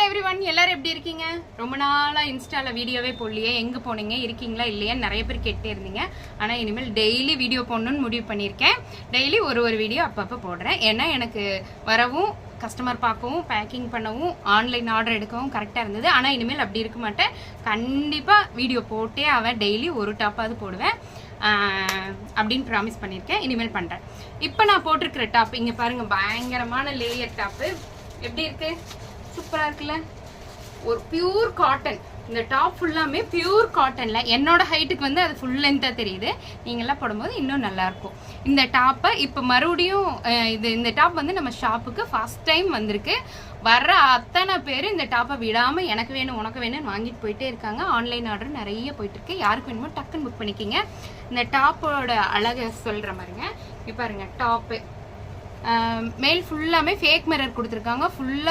Everyone, எல்லாரும் எப்படி இருக்கீங்க? ரொம்ப நாளா இன்ஸ்டால வீடியோவே போடலையே, எங்க போனீங்க, இருக்கீங்களா இல்லையா நிறைய பேர் கேட்டே இருந்தீங்க. ஆனா இனிமேல் டெய்லி வீடியோ போடணும்னு முடிவு பண்ணியிருக்கேன். டெய்லி ஒரு வீடியோ அப்பப்போ போடுறேன். ஏன்னா எனக்கு வரவும் கஸ்டமர் பார்க்கவும் பேக்கிங் பண்ணவும் ஆன்லைன் ஆர்டர் எடுக்கவும் கரெக்டாக இருந்தது. ஆனால் இனிமேல் அப்படி இருக்க மாட்டேன். கண்டிப்பாக வீடியோ போட்டே அவன் டெய்லி ஒரு டாப்பாவது போடுவேன் அப்படின்னு ப்ராமிஸ் பண்ணியிருக்கேன். இனிமேல் பண்ணுறேன். இப்போ நான் போட்டிருக்கிற டாப் இங்கே பாருங்கள், பயங்கரமான லேயர் டாப்பு. எப்படி இருக்கு? சூப்பராக இருக்குல்ல? ஒரு பியூர் காட்டன். இந்த டாப் ஃபுல்லாமே பியூர் காட்டன்ல என்னோட ஹைட்டுக்கு வந்து அது ஃபுல் லென்த்தாக தெரியுது. நீங்களாம் போடும்போது இன்னும் நல்லாயிருக்கும். இந்த டாப்பை இப்போ மறுபடியும் இந்த டாப் வந்து நம்ம ஷாப்புக்கு ஃபர்ஸ்ட் டைம் வந்திருக்கு. வர்ற அத்தனை பேர் இந்த டாப்பை விடாமல் எனக்கு வேணும் உனக்கு வேணும்னு வாங்கிட்டு போயிட்டே இருக்காங்க. ஆன்லைன் ஆர்டர் நிறைய போயிட்டு இருக்கு. யாருக்கு வேணுமோ டக்குன்னு புக் பண்ணிக்கிங்க. இந்த டாப்போட அழகை சொல்கிற மாதிரிங்க. இப்போ பாருங்க, டாப்பு மேல் ஃபுல்லாமே ஃபேக் மிரர் கொடுத்துருக்காங்க. ஃபுல்லாக